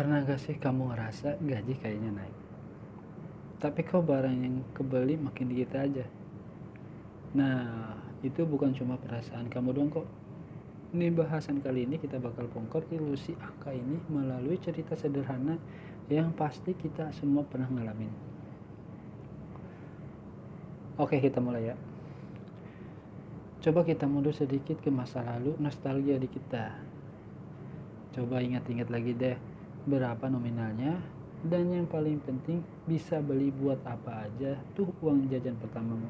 Pernah gak sih kamu ngerasa gaji kayaknya naik, tapi kok barang yang kebeli makin dikit aja? Nah, itu bukan cuma perasaan kamu doang kok. Di bahasan kali ini kita bakal bongkar ilusi angka ini melalui cerita sederhana yang pasti kita semua pernah ngalamin. Oke, kita mulai ya. Coba kita mundur sedikit ke masa lalu, nostalgia di kita. Coba ingat-ingat lagi deh, berapa nominalnya, dan yang paling penting bisa beli buat apa aja tuh uang jajan pertamamu.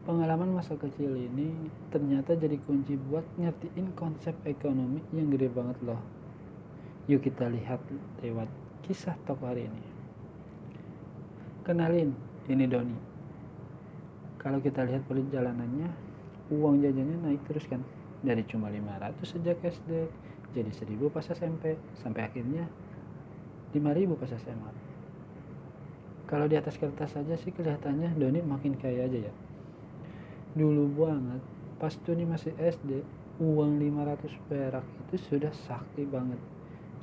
Pengalaman masa kecil ini ternyata jadi kunci buat ngertiin konsep ekonomi yang gede banget loh. Yuk kita lihat lewat kisah tokoh hari ini. Kenalin, ini Doni. Kalau kita lihat perjalanannya, uang jajannya naik terus kan. Dari cuma 500 sejak SD, jadi 1000 pas SMP, sampai akhirnya 5000 pas SMA. Kalau di atas kertas saja sih kelihatannya Doni makin kaya aja ya. Dulu banget, pas Doni masih SD, uang 500 perak itu sudah sakti banget.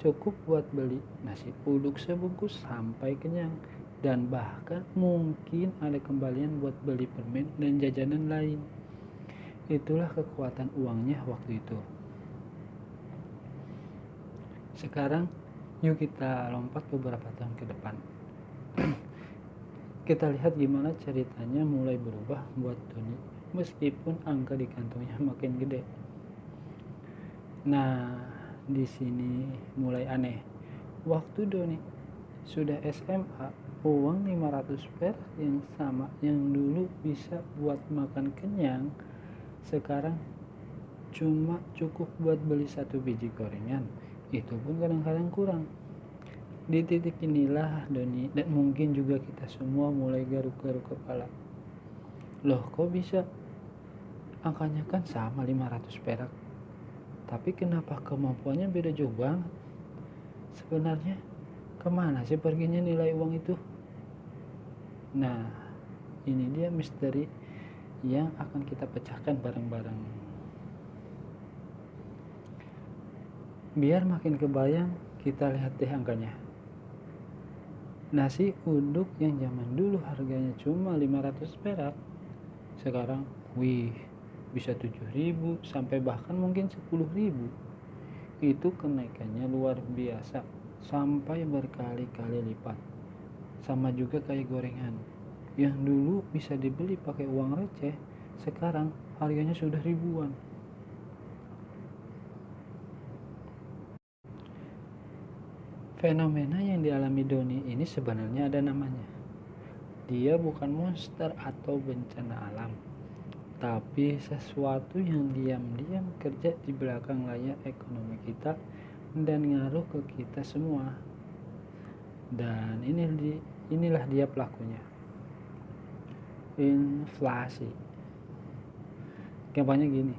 Cukup buat beli nasi uduk sebungkus sampai kenyang. Dan bahkan mungkin ada kembalian buat beli permen dan jajanan lain. Itulah kekuatan uangnya waktu itu. Sekarang, yuk kita lompat beberapa tahun ke depan. Kita lihat gimana ceritanya mulai berubah buat Doni, meskipun angka di kantongnya makin gede. Nah, di sini mulai aneh. Waktu Doni sudah SMA, uang 500 perak yang sama yang dulu bisa buat makan kenyang, sekarang cuma cukup buat beli 1 biji gorengan. Itu pun kadang-kadang kurang. Di titik inilah Doni dan mungkin juga kita semua mulai garuk-garuk kepala. Loh, kok bisa? Angkanya kan sama 500 perak. Tapi kenapa kemampuannya beda jauh banget? Sebenarnya kemana sih perginya nilai uang itu? Nah, ini dia misteri yang akan kita pecahkan bareng-bareng. Biar makin kebayang, kita lihat deh angkanya. Nasi uduk yang zaman dulu harganya cuma 500 perak, sekarang bisa 7.000 sampai bahkan mungkin 10.000. Itu kenaikannya luar biasa, sampai berkali-kali lipat. Sama juga kayak gorengan yang dulu bisa dibeli pakai uang receh, sekarang harganya sudah ribuan. Fenomena yang dialami Doni ini sebenarnya ada namanya. Dia bukan monster atau bencana alam, tapi sesuatu yang diam-diam kerja di belakang layar ekonomi kita dan ngaruh ke kita semua. Dan inilah dia pelakunya. Inflasi. Gampangnya gini,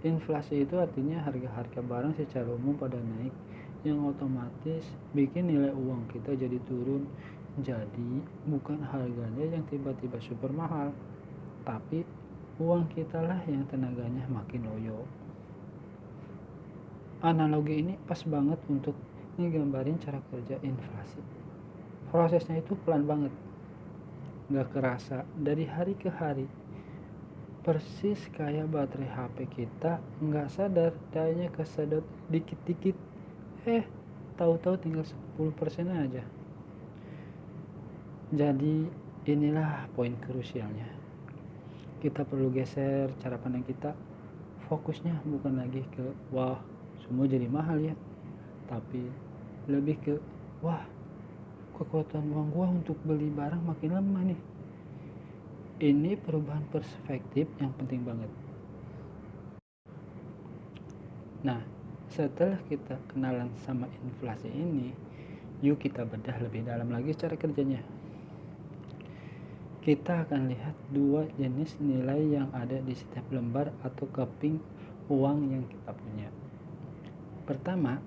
inflasi itu artinya harga-harga barang secara umum pada naik, yang otomatis bikin nilai uang kita jadi turun. Jadi bukan harganya yang tiba-tiba super mahal, tapi uang kita lah yang tenaganya makin loyo. Analogi ini pas banget untuk ngegambarin cara kerja inflasi. Prosesnya itu pelan banget, gak kerasa dari hari ke hari. Persis kayak baterai HP kita gak sadar dayanya kesedot dikit-dikit, tahu-tahu tinggal 10% aja. Jadi inilah poin krusialnya. Kita perlu geser cara pandang kita. Fokusnya bukan lagi ke wah semua jadi mahal ya, tapi lebih ke wah kekuatan uang gua untuk beli barang makin lemah nih. Ini perubahan perspektif yang penting banget. Nah, setelah kita kenalan sama inflasi ini, yuk kita bedah lebih dalam lagi cara kerjanya. Kita akan lihat dua jenis nilai yang ada di setiap lembar atau keping uang yang kita punya. Pertama,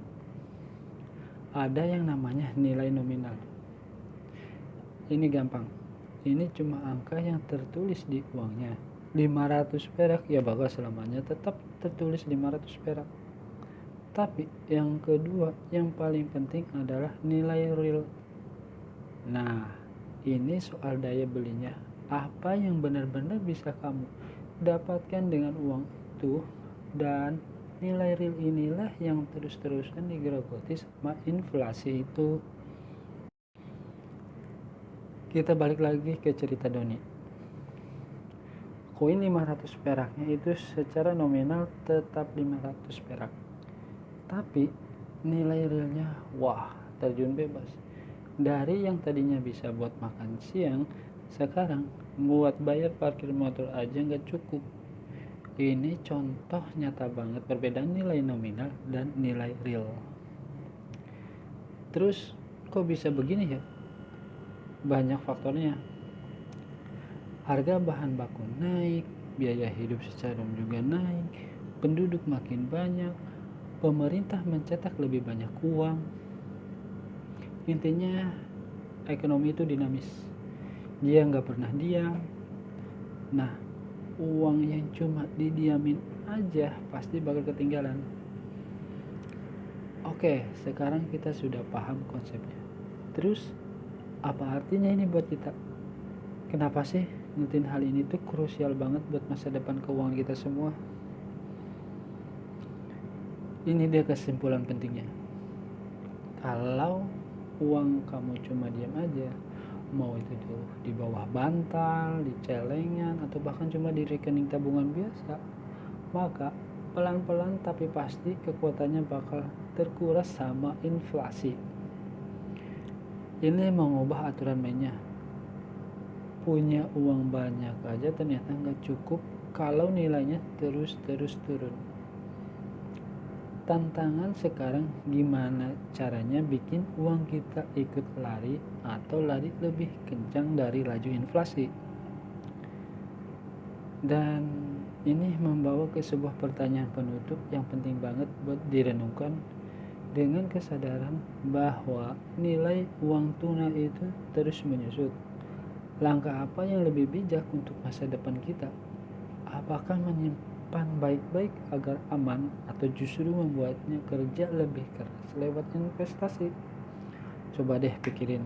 ada yang namanya nilai nominal. Ini gampang. Ini cuma angka yang tertulis di uangnya. 500 perak ya bakal selamanya tetap tertulis 500 perak. Tapi yang kedua, yang paling penting adalah nilai real. Nah, ini soal daya belinya. Apa yang benar-benar bisa kamu dapatkan dengan uang itu, dan nilai real inilah yang terus-terusan digerogoti sama inflasi itu. Kita balik lagi ke cerita Doni. Koin 500 peraknya itu secara nominal tetap 500 perak. Tapi nilai realnya, wah, terjun bebas. Dari yang tadinya bisa buat makan siang, sekarang buat bayar parkir motor aja nggak cukup. Ini contoh nyata banget perbedaan nilai nominal dan nilai real. Terus kok bisa begini ya? Banyak faktornya. Harga bahan baku naik, biaya hidup secara umum juga naik, penduduk makin banyak, pemerintah mencetak lebih banyak uang. Intinya ekonomi itu dinamis, dia nggak pernah diam. Nah, uang yang cuma didiamin aja pasti bakal ketinggalan. Oke, sekarang kita sudah paham konsepnya. Terus apa artinya ini buat kita? Kenapa sih ngertiin hal ini tuh krusial banget buat masa depan keuangan kita semua? Ini dia kesimpulan pentingnya. Kalau uang kamu cuma diam aja, mau itu tuh di bawah bantal, di celengan, atau bahkan cuma di rekening tabungan biasa, maka pelan-pelan tapi pasti kekuatannya bakal terkuras sama inflasi. Ini mengubah aturan mainnya. Punya uang banyak aja ternyata nggak cukup kalau nilainya terus-terus turun. Tantangan sekarang gimana caranya bikin uang kita ikut lari atau lari lebih kencang dari laju inflasi. Dan ini membawa ke sebuah pertanyaan penutup yang penting banget buat direnungkan, dengan kesadaran bahwa nilai uang tunai itu terus menyusut. Langkah apa yang lebih bijak untuk masa depan kita? Apakah menyimpan baik-baik agar aman, atau justru membuatnya kerja lebih keras lewat investasi? Coba deh pikirin.